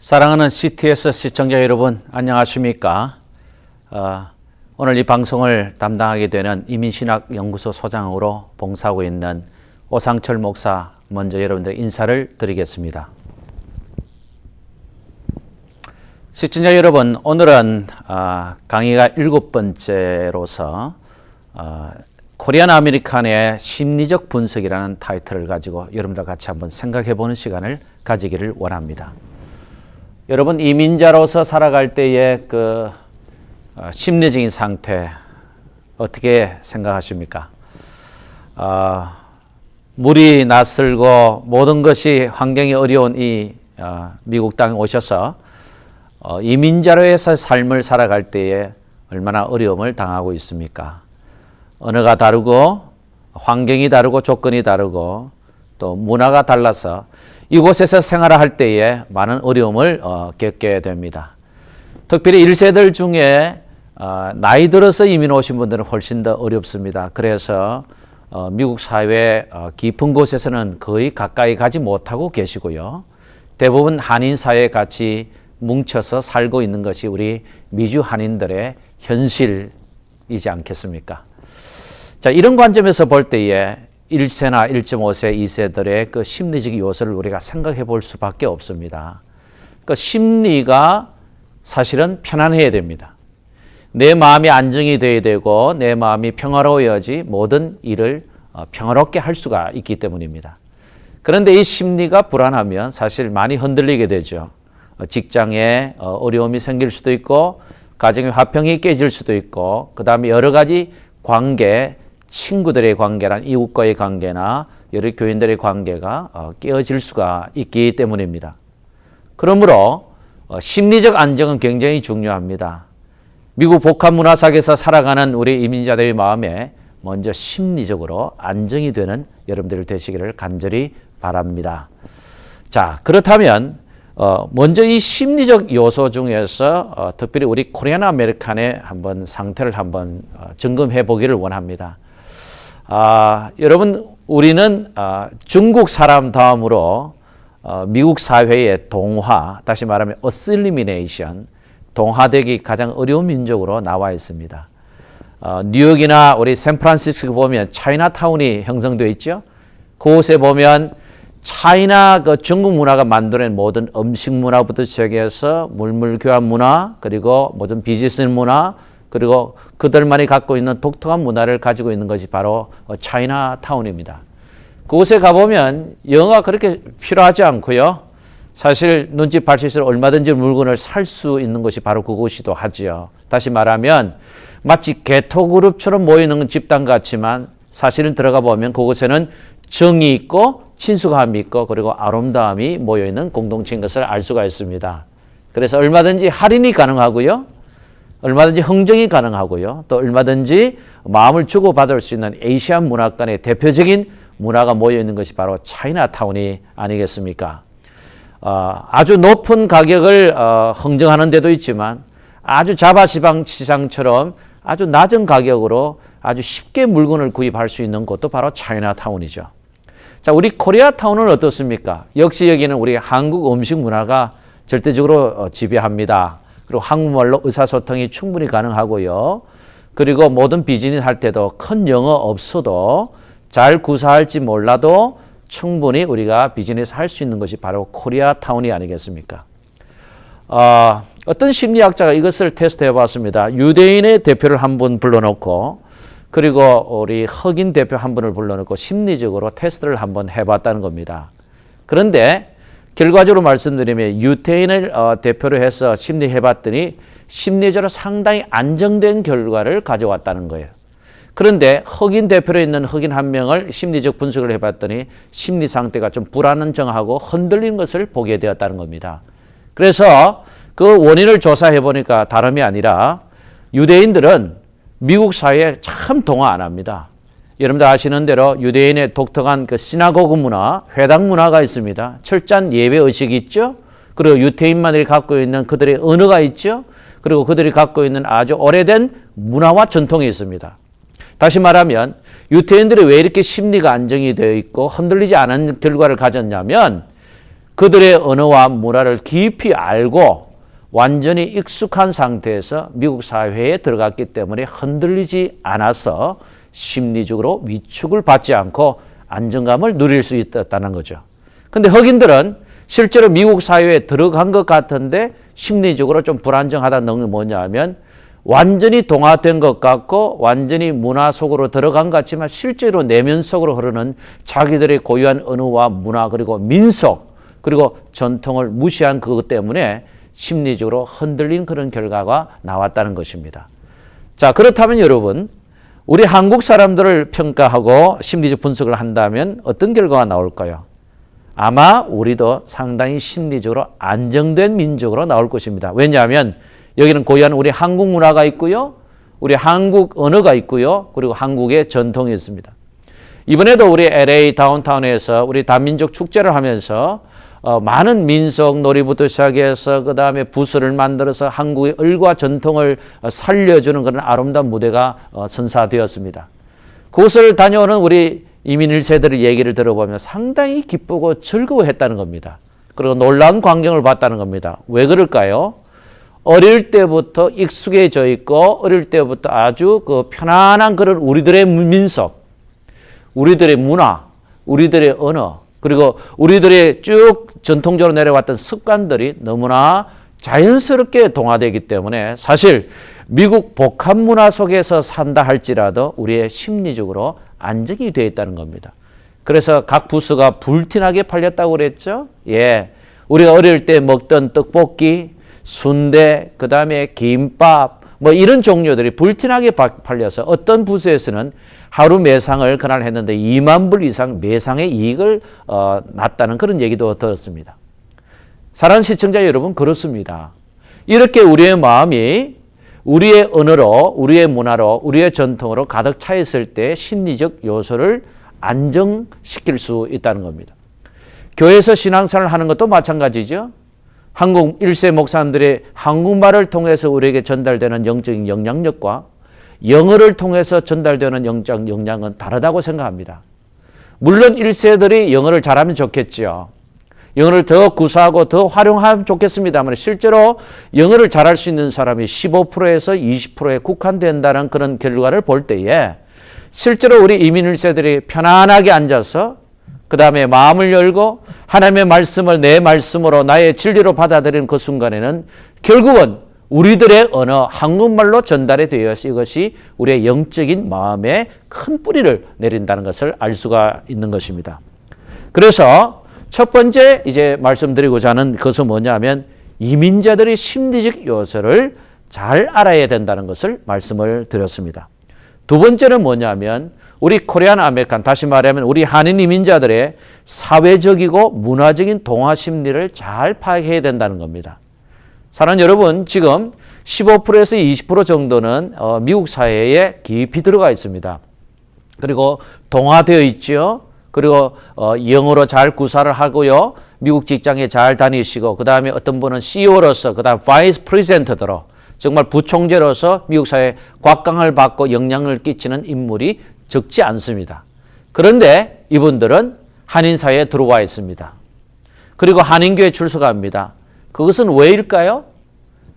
사랑하는 CTS 시청자 여러분, 안녕하십니까? 오늘 이 방송을 담당하게 되는 이민신학연구소 소장으로 봉사하고 있는 오상철 목사, 먼저 여러분들 인사를 드리겠습니다. 시청자 여러분, 오늘은 강의가 7번째로서 코리안 아메리칸의 심리적 분석이라는 타이틀을 가지고 여러분들 같이 한번 생각해보는 시간을 가지기를 원합니다. 여러분, 이민자로서 살아갈 때의 그 심리적인 상태 어떻게 생각하십니까? 물이 낯설고 모든 것이 환경이 어려운 이 미국 땅에 오셔서 이민자로서의 삶을 살아갈 때에 얼마나 어려움을 당하고 있습니까? 언어가 다르고 환경이 다르고 조건이 다르고 또 문화가 달라서 이곳에서 생활할 때에 많은 어려움을 겪게 됩니다. 특별히 1세들 중에 나이 들어서 이민 오신 분들은 훨씬 더 어렵습니다. 그래서 미국 사회 깊은 곳에서는 거의 가까이 가지 못하고 계시고요. 대부분 한인 사회에 같이 뭉쳐서 살고 있는 것이 우리 미주 한인들의 현실이지 않겠습니까? 자, 이런 관점에서 볼 때에 1세나 1.5세, 2세들의 그 심리적 요소를 우리가 생각해 볼 수밖에 없습니다. 그 심리가 사실은 편안해야 됩니다. 내 마음이 안정이 돼야 되고 내 마음이 평화로워야지 모든 일을 평화롭게 할 수가 있기 때문입니다. 그런데 이 심리가 불안하면 사실 많이 흔들리게 되죠. 직장에 어려움이 생길 수도 있고 가정의 화평이 깨질 수도 있고 그 다음에 여러 가지 관계, 친구들의 관계란 이웃과의 관계나 여러 교인들의 관계가 깨어질 수가 있기 때문입니다. 그러므로 심리적 안정은 굉장히 중요합니다. 미국 복합 문화 속에서 살아가는 우리 이민자들의 마음에 먼저 심리적으로 안정이 되는 여러분들 되시기를 간절히 바랍니다. 자, 그렇다면 먼저 이 심리적 요소 중에서 특별히 우리 코리안 아메리칸의 한번 상태를 한번 점검해 보기를 원합니다. 여러분, 우리는 중국 사람 다음으로 미국 사회의 동화, 다시 말하면 어실리미네이션, 동화되기 가장 어려운 민족으로 나와 있습니다. 뉴욕이나 우리 샌프란시스코 보면 차이나타운이 형성되어 있죠. 그곳에 보면 차이나 그 중국 문화가 만들어낸 모든 음식 문화부터 시작해서 물물 교환 문화, 그리고 모든 비즈니스 문화, 그리고 그들만이 갖고 있는 독특한 문화를 가지고 있는 것이 바로 차이나타운입니다. 그곳에 가보면 영어가 그렇게 필요하지 않고요. 사실 눈치 발실수로 얼마든지 물건을 살 수 있는 것이 바로 그곳이기도 하지요. 다시 말하면 마치 개토그룹처럼 모이는 집단 같지만 사실은 들어가 보면 그곳에는 정이 있고 친숙함이 있고 그리고 아름다움이 모여있는 공동체인 것을 알 수가 있습니다. 그래서 얼마든지 할인이 가능하고요. 얼마든지 흥정이 가능하고요. 또 얼마든지 마음을 주고받을 수 있는 아시안 문화권의 대표적인 문화가 모여있는 것이 바로 차이나타운이 아니겠습니까? 아주 높은 가격을 흥정하는 데도 있지만 아주 자바시장처럼 아주 낮은 가격으로 아주 쉽게 물건을 구입할 수 있는 곳도 바로 차이나타운이죠. 자, 우리 코리아타운은 어떻습니까? 역시 여기는 우리 한국 음식 문화가 절대적으로 지배합니다. 그리고 한국말로 의사소통이 충분히 가능하고요. 그리고 모든 비즈니스 할 때도 큰 영어 없어도 잘 구사할지 몰라도 충분히 우리가 비즈니스 할 수 있는 것이 바로 코리아타운이 아니겠습니까? 어떤 심리학자가 이것을 테스트해 봤습니다. 유대인의 대표를 한 분 불러놓고 그리고 우리 흑인 대표 한 분을 불러놓고 심리적으로 테스트를 한번 해봤다는 겁니다. 그런데 결과적으로 말씀드리면 유태인을 대표로 해서 심리해봤더니 심리적으로 상당히 안정된 결과를 가져왔다는 거예요. 그런데 흑인 대표로 있는 흑인 한 명을 심리적 분석을 해봤더니 심리 상태가 좀 불안정하고 흔들린 것을 보게 되었다는 겁니다. 그래서 그 원인을 조사해보니까 다름이 아니라 유대인들은 미국 사회에 참 동화 안 합니다. 여러분들 아시는 대로 유대인의 독특한 그 시나고그 문화, 회당 문화가 있습니다. 철저한 예배 의식이 있죠. 그리고 유대인만이 갖고 있는 그들의 언어가 있죠. 그리고 그들이 갖고 있는 아주 오래된 문화와 전통이 있습니다. 다시 말하면 유대인들이 왜 이렇게 심리가 안정이 되어 있고 흔들리지 않은 결과를 가졌냐면 그들의 언어와 문화를 깊이 알고 완전히 익숙한 상태에서 미국 사회에 들어갔기 때문에 흔들리지 않아서 심리적으로 위축을 받지 않고 안정감을 누릴 수 있었다는 거죠. 근데 흑인들은 실제로 미국 사회에 들어간 것 같은데 심리적으로 좀 불안정하다는 게 뭐냐면 완전히 동화된 것 같고 완전히 문화 속으로 들어간 것 같지만 실제로 내면 속으로 흐르는 자기들의 고유한 언어와 문화 그리고 민속 그리고 전통을 무시한 그것 때문에 심리적으로 흔들린 그런 결과가 나왔다는 것입니다. 자, 그렇다면 여러분, 우리 한국 사람들을 평가하고 심리적 분석을 한다면 어떤 결과가 나올까요? 아마 우리도 상당히 심리적으로 안정된 민족으로 나올 것입니다. 왜냐하면 여기는 고유한 우리 한국 문화가 있고요. 우리 한국 언어가 있고요. 그리고 한국의 전통이 있습니다. 이번에도 우리 LA 다운타운에서 우리 다민족 축제를 하면서 많은 민속 놀이부터 시작해서 그 다음에 부스를 만들어서 한국의 을과 전통을 살려주는 그런 아름다운 무대가 선사되었습니다. 그곳을 다녀오는 우리 이민 1세들의 얘기를 들어보면 상당히 기쁘고 즐거워했다는 겁니다. 그리고 놀라운 광경을 봤다는 겁니다. 왜 그럴까요? 어릴 때부터 익숙해져 있고 어릴 때부터 아주 그 편안한 그런 우리들의 민속, 우리들의 문화, 우리들의 언어 그리고 우리들의 쭉 전통적으로 내려왔던 습관들이 너무나 자연스럽게 동화되기 때문에 사실 미국 복합 문화 속에서 산다 할지라도 우리의 심리적으로 안정이 되어 있다는 겁니다. 그래서 각 부스가 불티나게 팔렸다고 그랬죠. 예, 우리가 어릴 때 먹던 떡볶이, 순대, 그 다음에 김밥 뭐 이런 종류들이 불티나게 팔려서 어떤 부스에서는 하루 매상을 그날 했는데 2만 불 이상 매상의 이익을 났다는 그런 얘기도 들었습니다. 사랑하는 시청자 여러분, 그렇습니다. 이렇게 우리의 마음이 우리의 언어로, 우리의 문화로, 우리의 전통으로 가득 차 있을 때 심리적 요소를 안정시킬 수 있다는 겁니다. 교회에서 신앙생활을 하는 것도 마찬가지죠. 한국 1세 목사님들의 한국말을 통해서 우리에게 전달되는 영적인 영향력과 영어를 통해서 전달되는 영적 영향은 다르다고 생각합니다. 물론 1세들이 영어를 잘하면 좋겠죠. 영어를 더 구사하고 더 활용하면 좋겠습니다만 실제로 영어를 잘할 수 있는 사람이 15%에서 20%에 국한된다는 그런 결과를 볼 때에 실제로 우리 이민 1세들이 편안하게 앉아서 그 다음에 마음을 열고 하나님의 말씀을 내 말씀으로 나의 진리로 받아들이는 그 순간에는 결국은 우리들의 언어 한국말로 전달이 되어서 이것이 우리의 영적인 마음에 큰 뿌리를 내린다는 것을 알 수가 있는 것입니다. 그래서 첫 번째 이제 말씀드리고자 하는 것은 뭐냐면 이민자들의 심리적 요소를 잘 알아야 된다는 것을 말씀을 드렸습니다. 두 번째는 뭐냐면 우리 코리안 아메리칸, 다시 말하면 우리 한인 이민자들의 사회적이고 문화적인 동화 심리를 잘 파악해야 된다는 겁니다. 사랑하는 여러분, 지금 15%에서 20% 정도는 미국 사회에 깊이 들어가 있습니다. 그리고 동화되어 있죠. 그리고 영어로 잘 구사를 하고요. 미국 직장에 잘 다니시고 그 다음에 어떤 분은 CEO로서 그 다음 바이스 프레젠터로 정말 부총재로서 미국 사회에 곽강을 받고 영향을 끼치는 인물이 적지 않습니다. 그런데 이분들은 한인 사회에 들어와 있습니다. 그리고 한인교회 출석합니다. 그것은 왜일까요?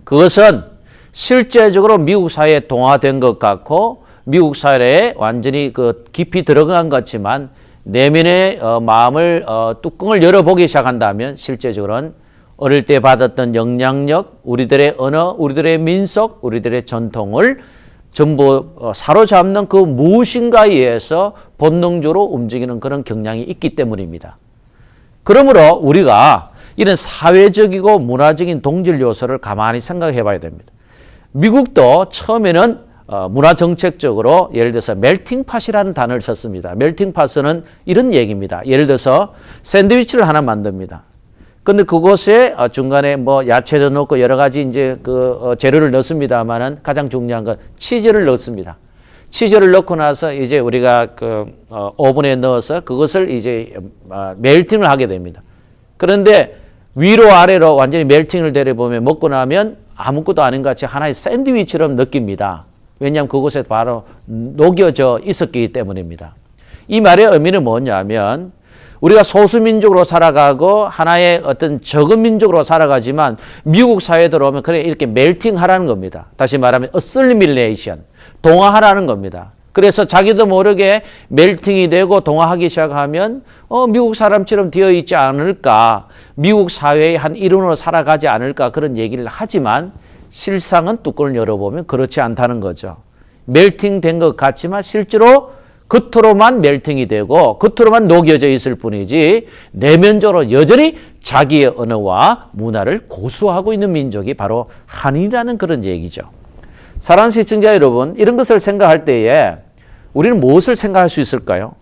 그것은 실제적으로 미국 사회에 동화된 것 같고 미국 사회에 완전히 그 깊이 들어간 것 같지만 내면의 마음을 뚜껑을 열어보기 시작한다면 실제적으로는 어릴 때 받았던 영향력, 우리들의 언어, 우리들의 민속, 우리들의 전통을 전부 사로잡는 그 무엇인가에 의해서 본능적으로 움직이는 그런 경향이 있기 때문입니다. 그러므로 우리가 이런 사회적이고 문화적인 동질 요소를 가만히 생각해 봐야 됩니다. 미국도 처음에는 문화정책적으로 예를 들어서 멜팅팟이라는 단어를 썼습니다. 멜팅팟은 이런 얘기입니다. 예를 들어서 샌드위치를 하나 만듭니다. 근데 그곳에 중간에 뭐 야채도 넣고 여러 가지 이제 그 재료를 넣습니다만은 가장 중요한 건 치즈를 넣습니다. 치즈를 넣고 나서 이제 우리가 그 오븐에 넣어서 그것을 이제 멜팅을 하게 됩니다. 그런데 위로 아래로 완전히 멜팅을 내려보면 먹고 나면 아무것도 아닌 것 같이 하나의 샌드위치처럼 느낍니다. 왜냐하면 그곳에 바로 녹여져 있었기 때문입니다. 이 말의 의미는 뭐냐면 우리가 소수민족으로 살아가고 하나의 어떤 적은 민족으로 살아가지만 미국 사회에 들어오면 그래 이렇게 멜팅하라는 겁니다. 다시 말하면 어슬리밀레이션, 동화하라는 겁니다. 그래서 자기도 모르게 멜팅이 되고 동화하기 시작하면 미국 사람처럼 되어 있지 않을까, 미국 사회의 한 일원으로 살아가지 않을까 그런 얘기를 하지만 실상은 뚜껑을 열어보면 그렇지 않다는 거죠. 멜팅된 것 같지만 실제로 겉으로만 멜팅이 되고 겉으로만 녹여져 있을 뿐이지 내면적으로 여전히 자기의 언어와 문화를 고수하고 있는 민족이 바로 한인이라는 그런 얘기죠. 사랑하는 시청자 여러분, 이런 것을 생각할 때에 우리는 무엇을 생각할 수 있을까요?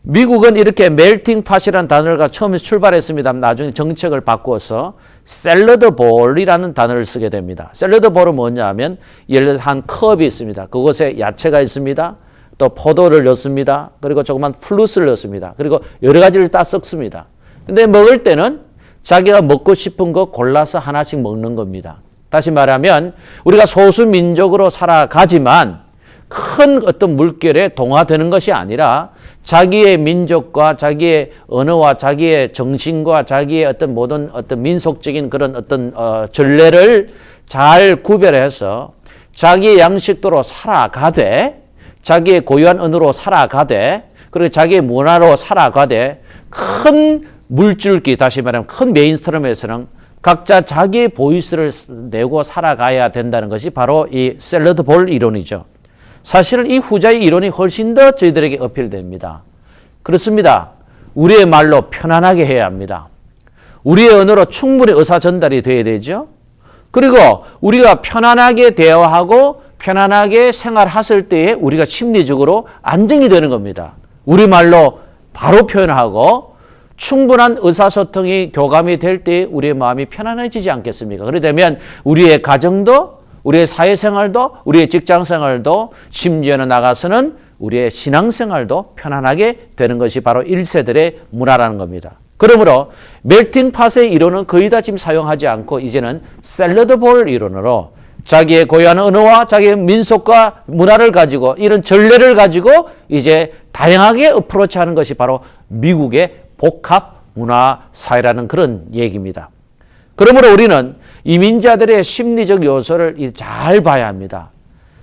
미국은 이렇게 멜팅 팟이라는 단어가 처음에 출발했습니다. 나중에 정책을 바꾸어서 샐러드 볼이라는 단어를 쓰게 됩니다. 샐러드 볼은 뭐냐면 예를 들어서 한 컵이 있습니다. 그곳에 야채가 있습니다. 또 포도를 넣습니다. 그리고 조그만 플루스를 넣습니다. 그리고 여러 가지를 다 섞습니다. 근데 먹을 때는 자기가 먹고 싶은 거 골라서 하나씩 먹는 겁니다. 다시 말하면 우리가 소수민족으로 살아가지만 큰 어떤 물결에 동화되는 것이 아니라 자기의 민족과 자기의 언어와 자기의 정신과 자기의 어떤 모든 어떤 민속적인 그런 어떤 전례를 잘 구별해서 자기의 양식도로 살아가되 자기의 고유한 언어로 살아가되 그리고 자기의 문화로 살아가되 큰 물줄기, 다시 말하면 큰 메인스트림에서는 각자 자기의 보이스를 내고 살아가야 된다는 것이 바로 이 샐러드 볼 이론이죠. 사실은 이 후자의 이론이 훨씬 더 저희들에게 어필됩니다. 그렇습니다. 우리의 말로 편안하게 해야 합니다. 우리의 언어로 충분히 의사 전달이 돼야 되죠. 그리고 우리가 편안하게 대화하고 편안하게 생활했을 때에 우리가 심리적으로 안정이 되는 겁니다. 우리말로 바로 표현하고 충분한 의사소통이 교감이 될 때 우리의 마음이 편안해지지 않겠습니까? 그러려면 우리의 가정도 우리의 사회생활도 우리의 직장생활도 심지어는 나가서는 우리의 신앙생활도 편안하게 되는 것이 바로 1세들의 문화라는 겁니다. 그러므로 멜팅팟의 이론은 거의 다 지금 사용하지 않고 이제는 샐러드 볼 이론으로 자기의 고유한 언어와 자기의 민속과 문화를 가지고 이런 전례를 가지고 이제 다양하게 어프로치하는 것이 바로 미국의 복합 문화 사회라는 그런 얘기입니다. 그러므로 우리는 이민자들의 심리적 요소를 잘 봐야 합니다.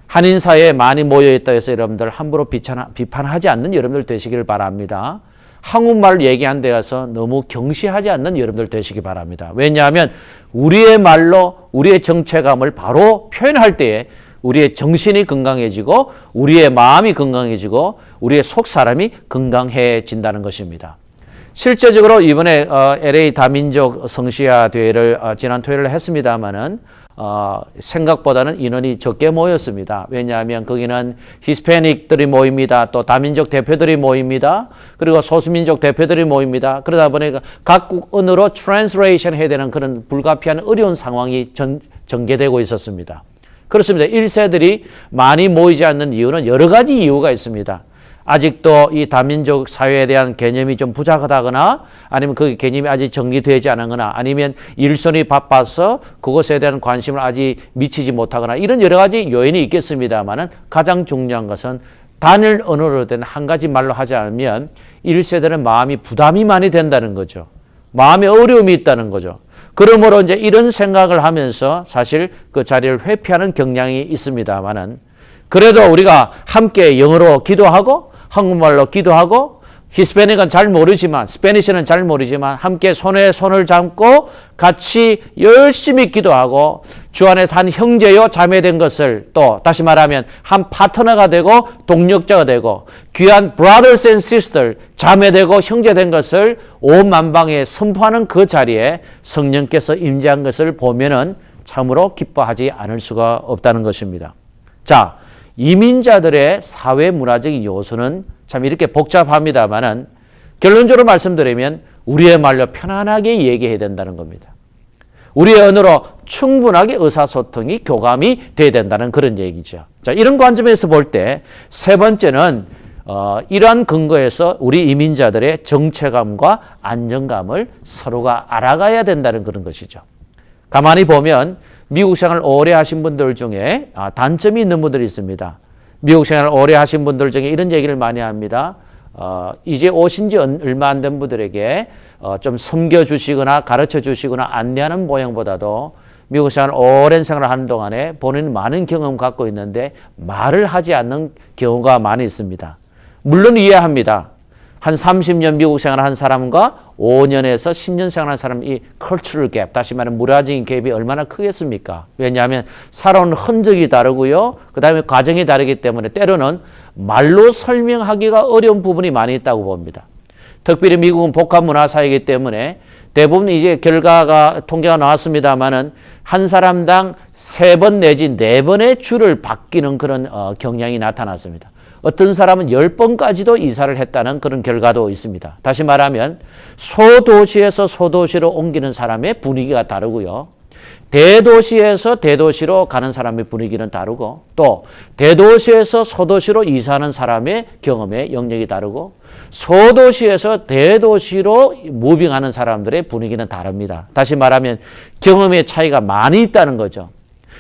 한인 사회에 많이 모여있다 해서 여러분들 함부로 비판하지 않는 여러분들 되시길 바랍니다. 한국말을 얘기한 데 가서 너무 경시하지 않는 여러분들 되시기 바랍니다. 왜냐하면 우리의 말로 우리의 정체감을 바로 표현할 때에 우리의 정신이 건강해지고 우리의 마음이 건강해지고 우리의 속 사람이 건강해진다는 것입니다. 실제적으로 이번에 LA 다민족 성시아 대회를 지난 토요일에 했습니다마는 생각보다는 인원이 적게 모였습니다. 왜냐하면 거기는 히스패닉들이 모입니다. 또 다민족 대표들이 모입니다. 그리고 소수민족 대표들이 모입니다. 그러다 보니까 각국 언어로 트랜스레이션 해야 되는 그런 불가피한 어려운 상황이 전개되고 있었습니다. 그렇습니다. 1세들이 많이 모이지 않는 이유는 여러 가지 이유가 있습니다. 아직도 이 다민족 사회에 대한 개념이 좀 부족하다거나 아니면 그 개념이 아직 정리되지 않거나 아니면 일손이 바빠서 그것에 대한 관심을 아직 미치지 못하거나 이런 여러 가지 요인이 있겠습니다만은 가장 중요한 것은 단일 언어로 된 한 가지 말로 하지 않으면 1세대는 마음이 부담이 많이 된다는 거죠. 마음에 어려움이 있다는 거죠. 그러므로 이제 이런 생각을 하면서 사실 그 자리를 회피하는 경향이 있습니다만은 그래도 우리가 함께 영어로 기도하고 한국말로 기도하고 히스패닉은 잘 모르지만 스페니쉬는 잘 모르지만 함께 손에 손을 잡고 같이 열심히 기도하고 주 안에서 한 형제요 자매된 것을 또 다시 말하면 한 파트너가 되고 동력자가 되고 귀한 brothers and sisters 자매되고 형제된 것을 온 만방에 선포하는 그 자리에 성령께서 임재한 것을 보면은 참으로 기뻐하지 않을 수가 없다는 것입니다. 자, 이민자들의 사회 문화적인 요소는 참 이렇게 복잡합니다만은 결론적으로 말씀드리면 우리의 말로 편안하게 얘기해야 된다는 겁니다. 우리의 언어로 충분하게 의사소통이 교감이 돼야 된다는 그런 얘기죠. 자, 이런 관점에서 볼 때 세 번째는 이러한 근거에서 우리 이민자들의 정체감과 안정감을 서로가 알아가야 된다는 그런 것이죠. 가만히 보면 미국 생활 오래 하신 분들 중에 단점이 있는 분들이 있습니다. 미국 생활 오래 하신 분들 중에 이런 얘기를 많이 합니다. 이제 오신 지 얼마 안 된 분들에게 좀 섬겨주시거나 가르쳐주시거나 안내하는 모양보다도 미국 생활 오랜 생활을 하는 동안에 본인은 많은 경험 갖고 있는데 말을 하지 않는 경우가 많이 있습니다. 물론 이해합니다. 한 30년 미국 생활한 사람과 5년에서 10년 생활한 사람 이 cultural gap, 다시 말하면 문화적인 갭이 얼마나 크겠습니까? 왜냐하면 살아온 흔적이 다르고요. 그 다음에 과정이 다르기 때문에 때로는 말로 설명하기가 어려운 부분이 많이 있다고 봅니다. 특별히 미국은 복합 문화 사회이기 때문에 대부분 이제 결과가 통계가 나왔습니다만은 한 사람당 3번 내지 4번의 주를 바뀌는 그런 경향이 나타났습니다. 어떤 사람은 10번까지도 이사를 했다는 그런 결과도 있습니다. 다시 말하면 소도시에서 소도시로 옮기는 사람의 분위기가 다르고요. 대도시에서 대도시로 가는 사람의 분위기는 다르고 또 대도시에서 소도시로 이사하는 사람의 경험의 영역이 다르고 소도시에서 대도시로 무빙하는 사람들의 분위기는 다릅니다. 다시 말하면 경험의 차이가 많이 있다는 거죠.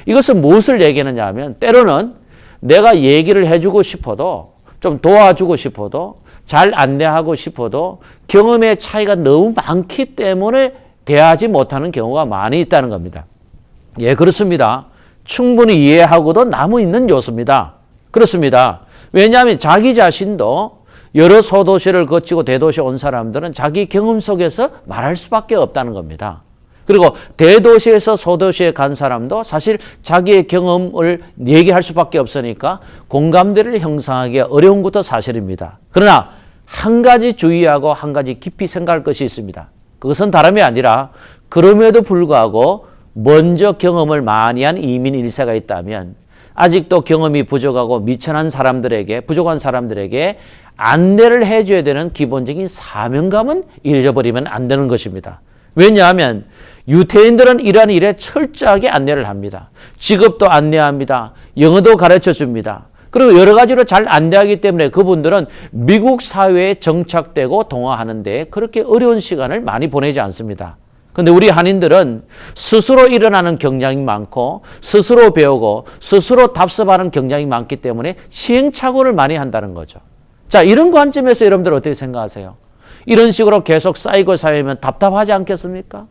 이것은 무엇을 얘기하느냐 하면 때로는 내가 얘기를 해주고 싶어도 좀 도와주고 싶어도 잘 안내하고 싶어도 경험의 차이가 너무 많기 때문에 대하지 못하는 경우가 많이 있다는 겁니다. 예, 그렇습니다. 충분히 이해하고도 남아 있는 요소입니다. 그렇습니다. 왜냐하면 자기 자신도 여러 소도시를 거치고 대도시에 온 사람들은 자기 경험 속에서 말할 수밖에 없다는 겁니다. 그리고 대도시에서 소도시에 간 사람도 사실 자기의 경험을 얘기할 수밖에 없으니까 공감대를 형성하기가 어려운 것도 사실입니다. 그러나 한 가지 주의하고 한 가지 깊이 생각할 것이 있습니다. 그것은 다름이 아니라 그럼에도 불구하고 먼저 경험을 많이 한 이민 1세가 있다면 아직도 경험이 부족하고 미천한 사람들에게, 부족한 사람들에게 안내를 해줘야 되는 기본적인 사명감은 잃어버리면 안 되는 것입니다. 왜냐하면 유태인들은 이러한 일에 철저하게 안내를 합니다. 직업도 안내합니다. 영어도 가르쳐 줍니다. 그리고 여러 가지로 잘 안내하기 때문에 그분들은 미국 사회에 정착되고 동화하는 데 그렇게 어려운 시간을 많이 보내지 않습니다. 그런데 우리 한인들은 스스로 일어나는 경향이 많고 스스로 배우고 스스로 답습하는 경향이 많기 때문에 시행착오를 많이 한다는 거죠. 자, 이런 관점에서 여러분들 어떻게 생각하세요? 이런 식으로 계속 쌓이고 쌓이면 답답하지 않겠습니까?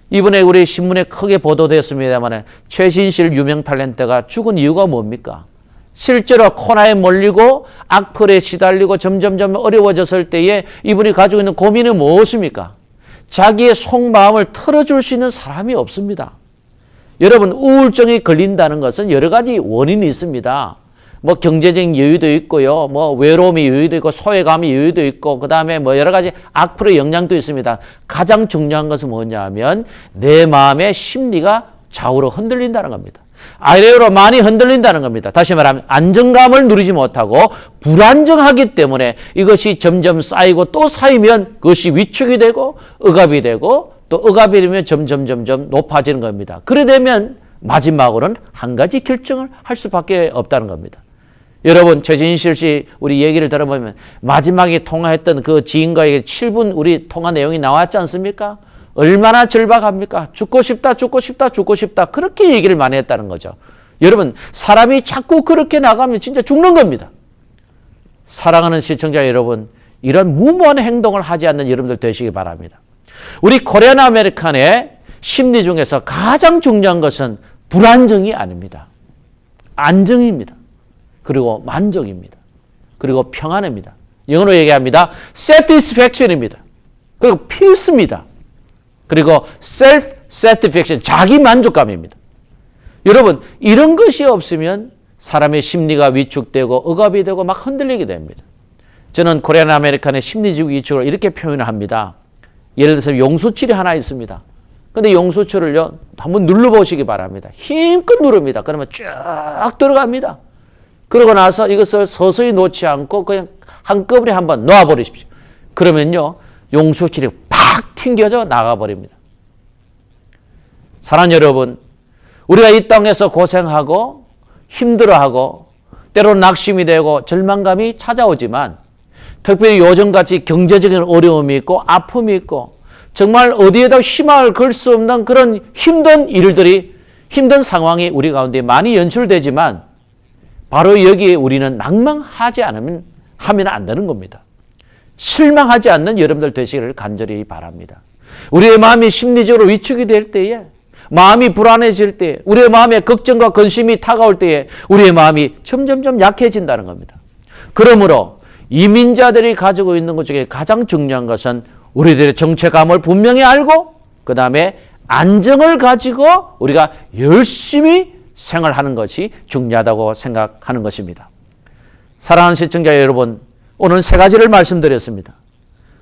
이번에 우리 신문에 크게 보도됐습니다만 최신실 유명 탤런트가 죽은 이유가 뭡니까? 실제로 코너에 몰리고 악플에 시달리고 점점점 어려워졌을 때에 이분이 가지고 있는 고민은 무엇입니까? 자기의 속마음을 털어줄 수 있는 사람이 없습니다. 여러분, 우울증이 걸린다는 것은 여러 가지 원인이 있습니다. 뭐 경제적인 여유도 있고요. 뭐 외로움의 여유도 있고 소외감의 여유도 있고 그다음에 뭐 여러 가지 악플의 영향도 있습니다. 가장 중요한 것은 뭐냐 하면 내 마음의 심리가 좌우로 흔들린다는 겁니다. 아래로 많이 흔들린다는 겁니다. 다시 말하면 안정감을 누리지 못하고 불안정하기 때문에 이것이 점점 쌓이고 또 쌓이면 그것이 위축이 되고 억압이 되고 또 억압이 되면 점점 높아지는 겁니다. 그래 되면 마지막으로는 한 가지 결정을 할 수밖에 없다는 겁니다. 여러분, 최진실 씨 우리 얘기를 들어보면 마지막에 통화했던 그 지인과의 7분 우리 통화 내용이 나왔지 않습니까? 얼마나 절박합니까? 죽고 싶다. 그렇게 얘기를 많이 했다는 거죠. 여러분, 사람이 자꾸 그렇게 나가면 진짜 죽는 겁니다. 사랑하는 시청자 여러분, 이런 무모한 행동을 하지 않는 여러분들 되시기 바랍니다. 우리 코리안 아메리칸의 심리 중에서 가장 중요한 것은 불안정이 아닙니다. 안정입니다. 그리고 만족입니다. 그리고 평안입니다. 영어로 얘기합니다. satisfaction입니다. 그리고 peace입니다. 그리고 self-satisfaction, 자기 만족감입니다. 여러분, 이런 것이 없으면 사람의 심리가 위축되고 억압이 되고 막 흔들리게 됩니다. 저는 코리안 아메리칸의 심리적 위축을 이렇게 표현을 합니다. 예를 들어서 용수철이 하나 있습니다. 근데 용수철을요, 한번 눌러보시기 바랍니다. 힘껏 누릅니다. 그러면 쭉 들어갑니다. 그러고 나서 이것을 서서히 놓지 않고 그냥 한꺼번에 한번 놓아버리십시오. 그러면요, 용수철이 팍 튕겨져 나가버립니다. 사랑하는 여러분, 우리가 이 땅에서 고생하고 힘들어하고 때로는 낙심이 되고 절망감이 찾아오지만 특별히 요즘같이 경제적인 어려움이 있고 아픔이 있고 정말 어디에다 희망을 걸 수 없는 그런 힘든 일들이, 힘든 상황이 우리 가운데 많이 연출되지만 바로 여기에 우리는 낭망하지 하면 안 되는 겁니다. 실망하지 않는 여러분들 되시기를 간절히 바랍니다. 우리의 마음이 심리적으로 위축이 될 때에, 마음이 불안해질 때, 우리의 마음에 걱정과 근심이 다가올 때에 우리의 마음이 점점점 약해진다는 겁니다. 그러므로 이민자들이 가지고 있는 것 중에 가장 중요한 것은 우리들의 정체감을 분명히 알고 그 다음에 안정을 가지고 우리가 열심히 생활하는 것이 중요하다고 생각하는 것입니다. 사랑하는 시청자 여러분, 오늘 세 가지를 말씀드렸습니다.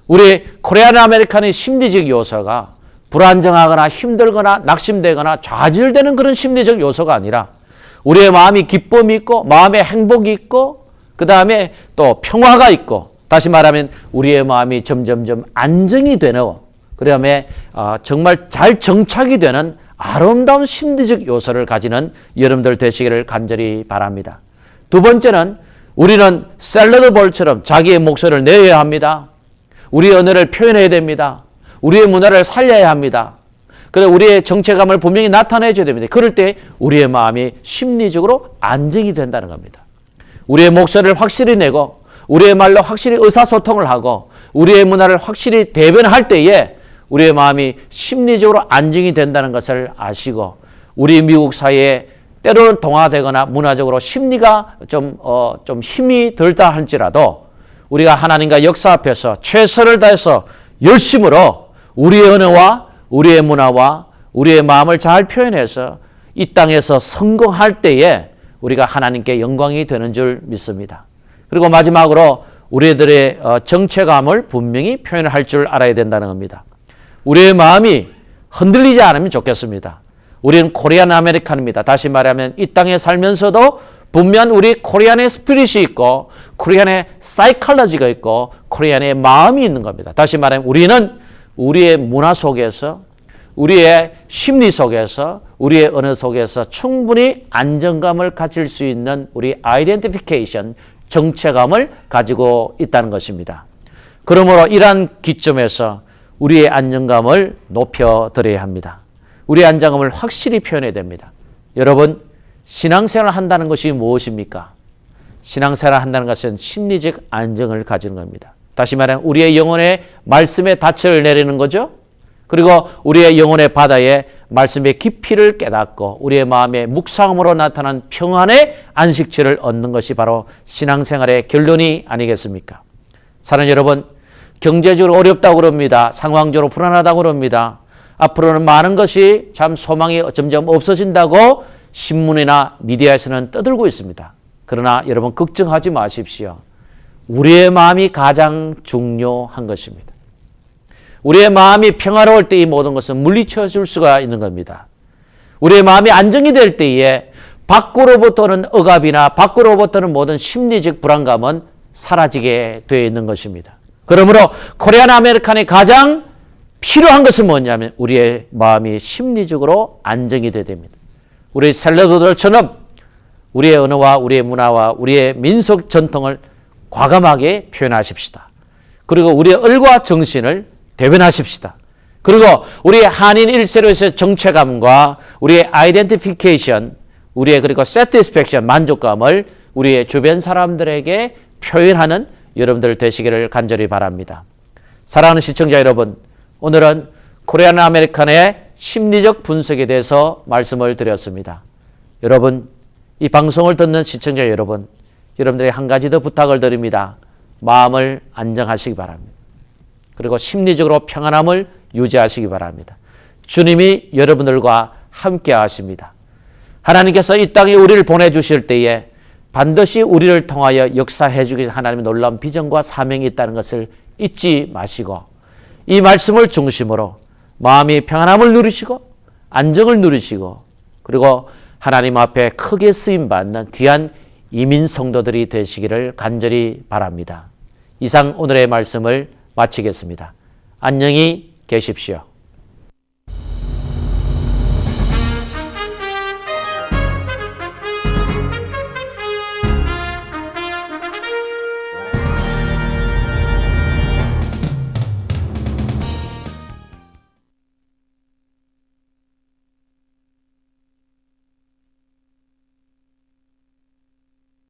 우리 코리안 아메리칸의 심리적 요소가 불안정하거나 힘들거나 낙심되거나 좌절되는 그런 심리적 요소가 아니라 우리의 마음이 기쁨이 있고 마음에 행복이 있고 그 다음에 또 평화가 있고 다시 말하면 우리의 마음이 점점점 안정이 되는 그 다음에 정말 잘 정착이 되는 아름다운 심리적 요소를 가지는 여러분들 되시기를 간절히 바랍니다. 두 번째는 우리는 샐러드 볼처럼 자기의 목소리를 내야 합니다. 우리의 언어를 표현해야 됩니다. 우리의 문화를 살려야 합니다. 그래서 우리의 정체감을 분명히 나타내줘야 됩니다. 그럴 때 우리의 마음이 심리적으로 안정이 된다는 겁니다. 우리의 목소리를 확실히 내고 우리의 말로 확실히 의사소통을 하고 우리의 문화를 확실히 대변할 때에 우리의 마음이 심리적으로 안정이 된다는 것을 아시고 우리 미국 사회에 때로는 동화되거나 문화적으로 심리가 좀 힘이 덜다 할지라도 우리가 하나님과 역사 앞에서 최선을 다해서 열심으로 우리의 언어와 우리의 문화와 우리의 마음을 잘 표현해서 이 땅에서 성공할 때에 우리가 하나님께 영광이 되는 줄 믿습니다. 그리고 마지막으로 우리들의 정체감을 분명히 표현할 줄 알아야 된다는 겁니다. 우리의 마음이 흔들리지 않으면 좋겠습니다. 우리는 코리안 아메리칸입니다. 다시 말하면 이 땅에 살면서도 분명 우리 코리안의 스피릿이 있고 코리안의 사이콜로지가 있고 코리안의 마음이 있는 겁니다. 다시 말하면 우리는 우리의 문화 속에서 우리의 심리 속에서 우리의 언어 속에서 충분히 안정감을 가질 수 있는 우리 아이덴티피케이션, 정체감을 가지고 있다는 것입니다. 그러므로 이러한 기점에서 우리의 안정감을 높여드려야 합니다. 우리의 안정감을 확실히 표현해야 됩니다. 여러분, 신앙생활을 한다는 것이 무엇입니까? 신앙생활을 한다는 것은 심리적 안정을 가지는 겁니다. 다시 말하면 우리의 영혼의 말씀에 닻을 내리는 거죠. 그리고 우리의 영혼의 바다에 말씀의 깊이를 깨닫고 우리의 마음의 묵상함으로 나타난 평안의 안식처를 얻는 것이 바로 신앙생활의 결론이 아니겠습니까? 사랑하는 여러분, 경제적으로 어렵다고 그럽니다. 상황적으로 불안하다고 그럽니다. 앞으로는 많은 것이 참 소망이 점점 없어진다고 신문이나 미디어에서는 떠들고 있습니다. 그러나 여러분 걱정하지 마십시오. 우리의 마음이 가장 중요한 것입니다. 우리의 마음이 평화로울 때 이 모든 것은 물리쳐 줄 수가 있는 겁니다. 우리의 마음이 안정이 될 때에 밖으로부터는 억압이나 밖으로부터는 모든 심리적 불안감은 사라지게 되어 있는 것입니다. 그러므로 코리안 아메리칸이 가장 필요한 것은 뭐냐면 우리의 마음이 심리적으로 안정이 되어야 됩니다. 우리 샐러드들처럼 우리의 언어와 우리의 문화와 우리의 민속 전통을 과감하게 표현하십시다. 그리고 우리의 얼과 정신을 대변하십시다. 그리고 우리의 한인 1세로에서의 정체감과 우리의 아이덴티피케이션, 우리의 그리고 satisfaction, 만족감을 우리의 주변 사람들에게 표현하는 여러분들 되시기를 간절히 바랍니다. 사랑하는 시청자 여러분, 오늘은 코리안 아메리칸의 심리적 분석에 대해서 말씀을 드렸습니다. 여러분, 이 방송을 듣는 시청자 여러분, 여러분들이 한 가지 더 부탁을 드립니다. 마음을 안정하시기 바랍니다. 그리고 심리적으로 평안함을 유지하시기 바랍니다. 주님이 여러분들과 함께 하십니다. 하나님께서 이 땅에 우리를 보내주실 때에 반드시 우리를 통하여 역사해 주기 하나님의 놀라운 비전과 사명이 있다는 것을 잊지 마시고 이 말씀을 중심으로 마음이 평안함을 누리시고 안정을 누리시고 그리고 하나님 앞에 크게 쓰임받는 귀한 이민 성도들이 되시기를 간절히 바랍니다. 이상 오늘의 말씀을 마치겠습니다. 안녕히 계십시오.